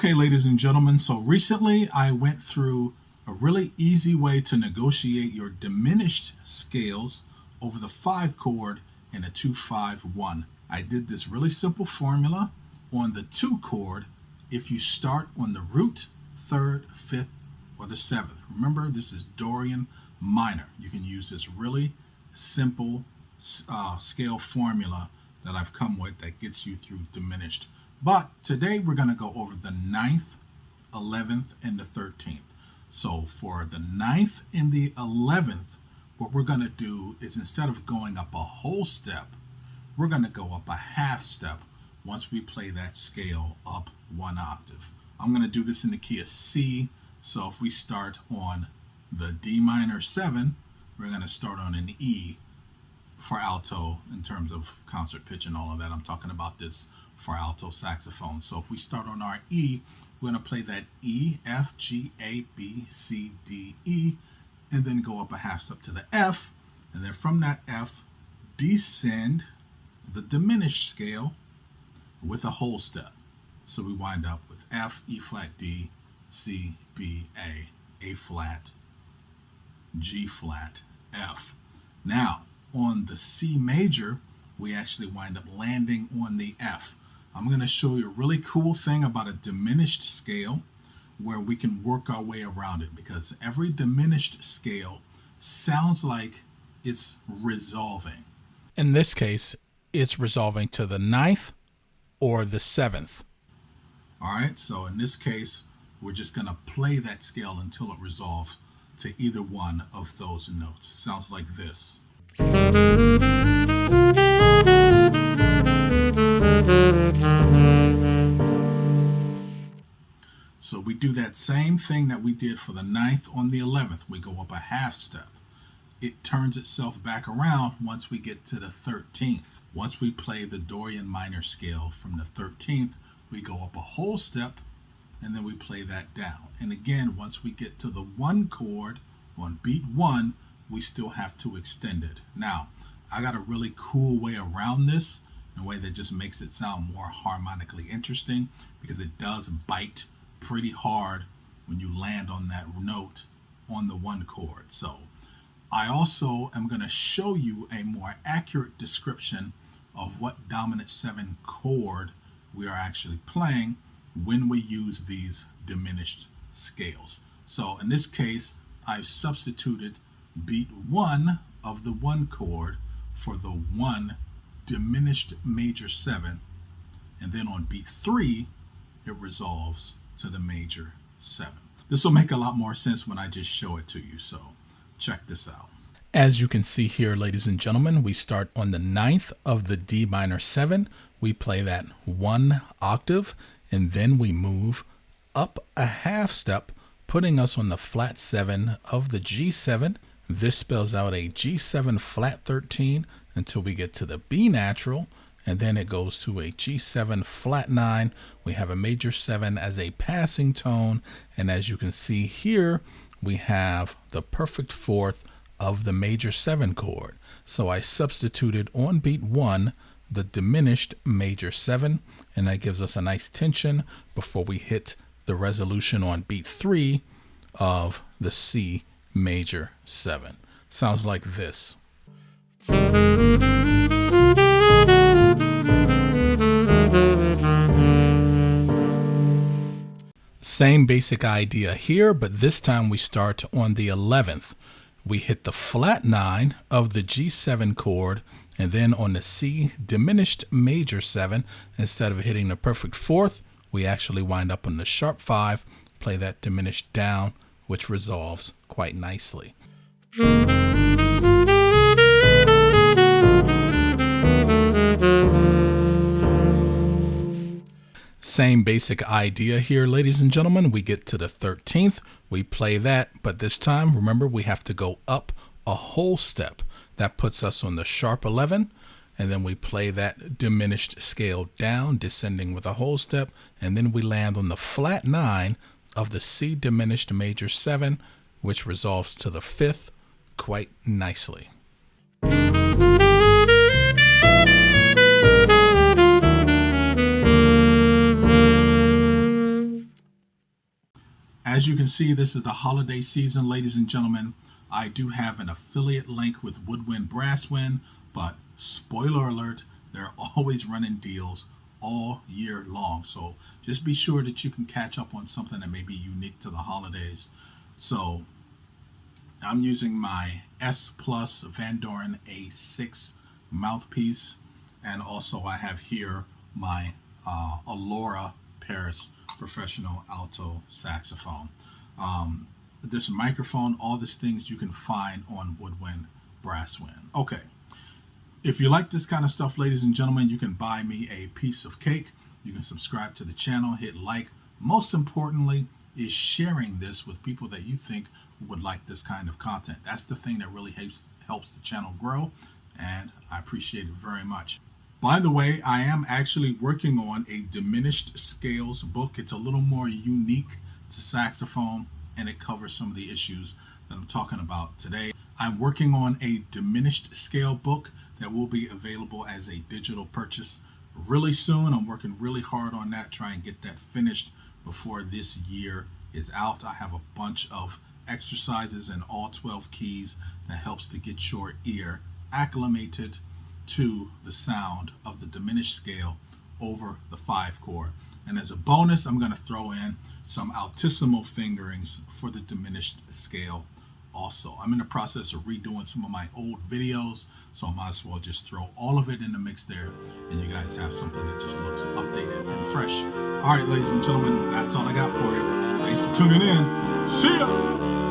Okay, ladies and gentlemen, so recently I went through a really easy way to negotiate your diminished scales over the 5 chord in a 2-5-1. I did this really simple formula on the 2 chord if you start on the root, 3rd, 5th, or the 7th. Remember, this is Dorian minor. You can use this really simple scale formula that I've come with that gets you through diminished. But today we're going to go over the 9th, 11th, and the 13th. So for the 9th and the 11th, what we're going to do is instead of going up a whole step, we're going to go up a half step once we play that scale up 1 octave. I'm going to do this in the key of C. So if we start on the D minor 7, we're going to start on an E for alto in terms of concert pitch and all of that. I'm talking about this for alto saxophone. So if we start on our E, we're going to play that E, F, G, A, B, C, D, E, and then go up a half step to the F, and then from that F, descend the diminished scale with a whole step. So we wind up with F, E flat, D, C, B, A flat, G flat, F. Now, on the C major, we actually wind up landing on the F. I'm going to show you a really cool thing about a diminished scale where we can work our way around it, because every diminished scale sounds like it's resolving. In this case, it's resolving to the 9th or the 7th. All right, so in this case, we're just going to play that scale until it resolves to either one of those notes. It sounds like this. So we do that same thing that we did for the 9th on the 11th. We go up a half step. It turns itself back around once we get to the 13th. Once we play the Dorian minor scale from the 13th, we go up a whole step, and then we play that down. And again, once we get to the 1 chord on beat 1, we still have to extend it. Now, I got a really cool way around this, in a way that just makes it sound more harmonically interesting, because it does bite pretty hard when you land on that note on the 1 chord. So I also am going to show you a more accurate description of what dominant 7 chord we are actually playing when we use these diminished scales. So in this case, I've substituted beat 1 of the 1 chord for the 1 diminished major 7, and then on beat 3 it resolves to the major 7. This will make a lot more sense when I just show it to you, so check this out. As you can see here, ladies and gentlemen, we start on the 9th of the D minor 7. We play that 1 octave, and then we move up a half step, putting us on the flat 7 of the G7. This spells out a G7 flat 13 until we get to the B natural, and then it goes to a G7 flat 9. We have a major 7 as a passing tone, and as you can see here, we have the perfect 4th of the major 7 chord. So I substituted on beat 1 the diminished major 7, and that gives us a nice tension before we hit the resolution on beat 3 of the C major 7. Sounds like this. Same basic idea here, but this time we start on the 11th. We hit the flat 9 of the G7 chord, and then on the C diminished major 7, instead of hitting the perfect 4th, we actually wind up on the sharp 5, play that diminished down, which resolves quite nicely. Same basic idea here, ladies and gentlemen. We get to the 13th, we play that, but this time, remember, we have to go up a whole step. That puts us on the sharp 11, and then we play that diminished scale down, descending with a whole step, and then we land on the flat 9 of the C diminished major 7, which resolves to the 5th quite nicely. As you can see, this is the holiday season, ladies and gentlemen. I do have an affiliate link with Woodwind Brasswind, but spoiler alert, they're always running deals all year long. So just be sure that you can catch up on something that may be unique to the holidays. So I'm using my S Plus Van Doren A6 mouthpiece, and also I have here my Alora Paris Professional Alto Saxophone. This microphone, all these things you can find on Woodwind Brasswind. Okay, if you like this kind of stuff, ladies and gentlemen, you can buy me a piece of cake. You can subscribe to the channel, hit like. Most importantly is sharing this with people that you think would like this kind of content. That's the thing that really helps the channel grow, and I appreciate it very much. By the way, I am actually working on a diminished scales book. It's a little more unique to saxophone, and it covers some of the issues that I'm talking about today. I'm working on a diminished scale book that will be available as a digital purchase really soon. I'm working really hard on that, trying to get that finished before this year is out. I have a bunch of exercises in all 12 keys that helps to get your ear acclimated to the sound of the diminished scale over the 5 chord. And as a bonus, I'm going to throw in some Altissimo fingerings for the diminished scale also. I'm in the process of redoing some of my old videos, so I might as well just throw all of it in the mix there, and you guys have something that just looks updated and fresh. All right, ladies and gentlemen, that's all I got for you. Thanks for tuning in. See ya!